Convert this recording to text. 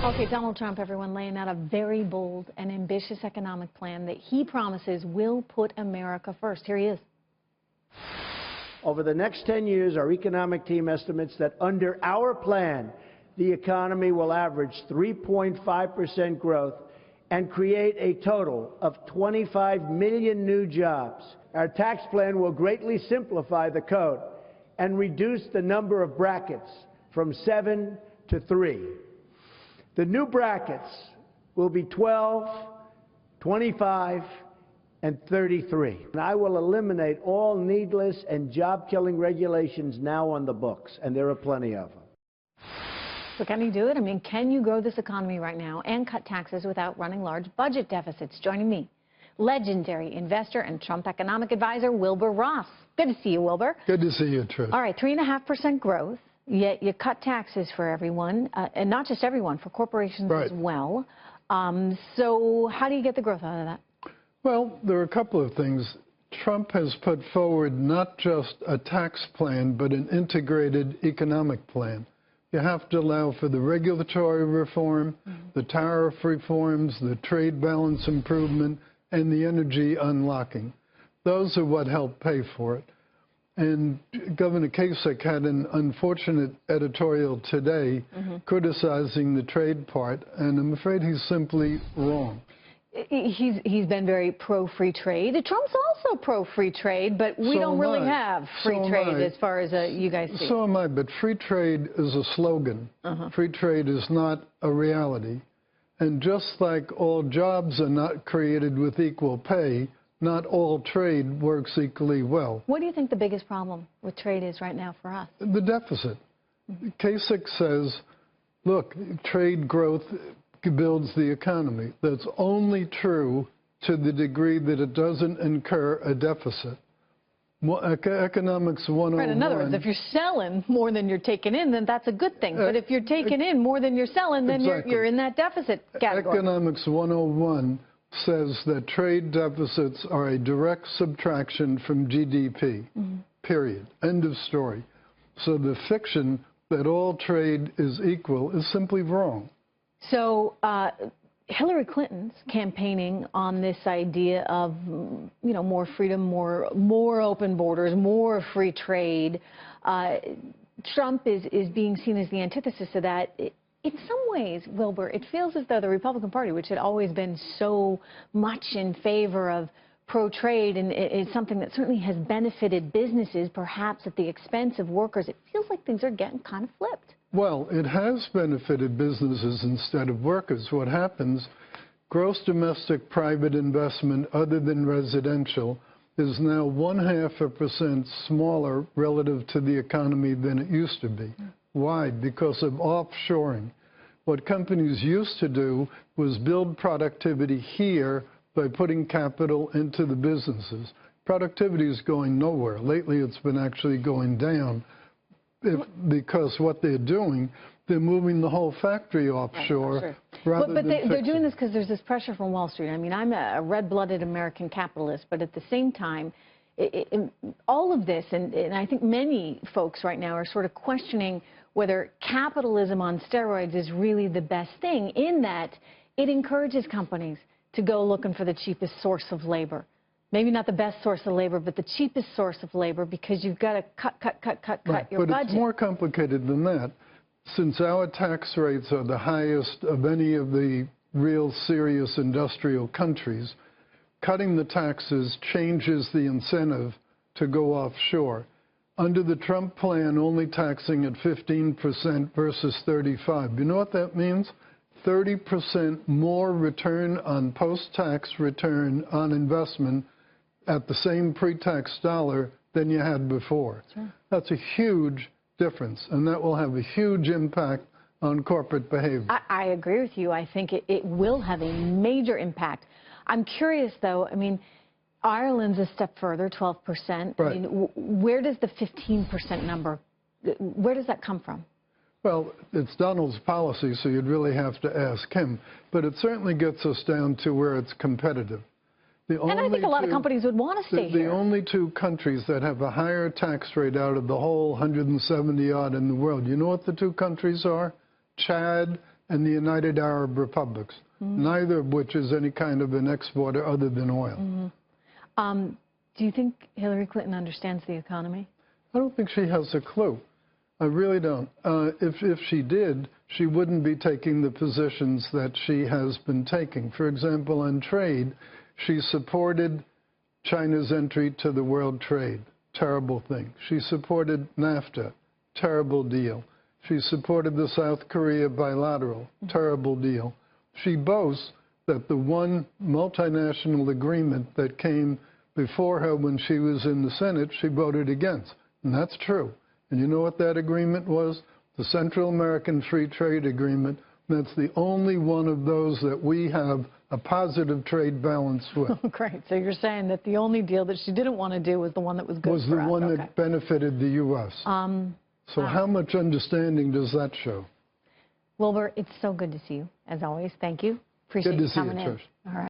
Okay, Donald Trump, everyone, laying out a very bold and ambitious economic plan that he promises will put America first. Here he is. Over the next 10 years, our economic team estimates that under our plan, the economy will average 3.5% growth and create a total of 25 million new jobs. Our tax plan will greatly simplify the code and reduce the number of brackets from 7 to 3. The new brackets will be 12, 25, and 33. And I will eliminate all needless and job-killing regulations now on the books, and there are plenty of them. So can you do it? I mean, can you grow this economy right now and cut taxes without running large budget deficits? Joining me, legendary investor and Trump economic advisor, Wilbur Ross. Good to see you, Wilbur. Good to see you, Trish. All right, 3.5% growth, yet you cut taxes for everyone, and not just everyone, for corporations as well. So how do you get the growth out of that? Well, there are a couple of things. Trump has put forward not just a tax plan, but an integrated economic plan. You have to allow for the regulatory reform, the tariff reforms, the trade balance improvement, and the energy unlocking. Those are what help pay for it. And Governor Kasich had an unfortunate editorial today criticizing the trade part, and I'm afraid he's simply wrong. He's been very pro-free trade. Trump's also pro-free trade, but we don't really have free trade as far as you guys see. So am I, but free trade is a slogan. Free trade is not a reality. And just like all jobs are not created with equal pay, not all trade works equally well. What do you think the biggest problem with trade is right now for us? The deficit. Kasich says, look, trade growth builds the economy. That's only true to the degree that it doesn't incur a deficit. Economics 101. Right, in other words, if you're selling more than you're taking in, then that's a good thing. But if you're taking in more than you're selling, then you're in that deficit category. Economics 101 says that trade deficits are a direct subtraction from GDP, period. End of story. So the fiction that all trade is equal is simply wrong. So Hillary Clinton's campaigning on this idea of, you know, more freedom, more open borders, more free trade. Trump is being seen as the antithesis of that. In some ways, Wilbur, it feels as though the Republican Party, which had always been so much in favor of pro-trade and is something that certainly has benefited businesses, perhaps at the expense of workers, it feels like things are getting kind of flipped. Well, it has benefited businesses instead of workers. What happens, gross domestic private investment other than residential is now 0.5% smaller relative to the economy than it used to be. Why? Because of offshoring. What companies used to do was build productivity here by putting capital into the businesses. Productivity is going nowhere. Lately, it's been actually going down. Because what they're doing, they're moving the whole factory offshore. But they're doing this because there's this pressure from Wall Street. I mean, I'm a red-blooded American capitalist, but at the same time, all of this, and I think many folks right now are sort of questioning whether capitalism on steroids is really the best thing, in that it encourages companies to go looking for the cheapest source of labor. Maybe not the best source of labor, but the cheapest source of labor, because you've got to cut your budget. But it's more complicated than that. Since our tax rates are the highest of any of the real serious industrial countries, cutting the taxes changes the incentive to go offshore. Under the Trump plan, only taxing at 15% versus 35%. You know what that means? 30% more return on post-tax return on investment at the same pre-tax dollar than you had before. Sure. That's a huge difference, and that will have a huge impact on corporate behavior. I agree with you. I think it will have a major impact. I'm curious, though, I mean, Ireland's a step further, 12%. Right. I mean, where does the 15% number, where does that come from? Well, it's Donald's policy, so you'd really have to ask him. But it certainly gets us down to where it's competitive. And I think a lot of companies would want to stay here. The only two countries that have a higher tax rate out of the whole 170-odd in the world, you know what the two countries are? Chad and the United Arab Republics, neither of which is any kind of an exporter other than oil. Do you think Hillary Clinton understands the economy? I don't think she has a clue. I really don't. If she did, she wouldn't be taking the positions that she has been taking. For example, on trade, she supported China's entry to the world trade. Terrible thing. She supported NAFTA. Terrible deal. She supported the South Korea bilateral. Terrible deal. She boasts that the one multinational agreement that came before her when she was in the Senate, she voted against. And that's true. And you know what that agreement was? The Central American Free Trade Agreement. That's the only one of those that we have a positive trade balance with. Great. So you're saying that the only deal that she didn't want to do was the one that was good was for the us. one that benefited the U.S. So how much understanding does that show? Wilbur, it's so good to see you, as always. Thank you. Appreciate Good to you see you, coming in. Trish. All right.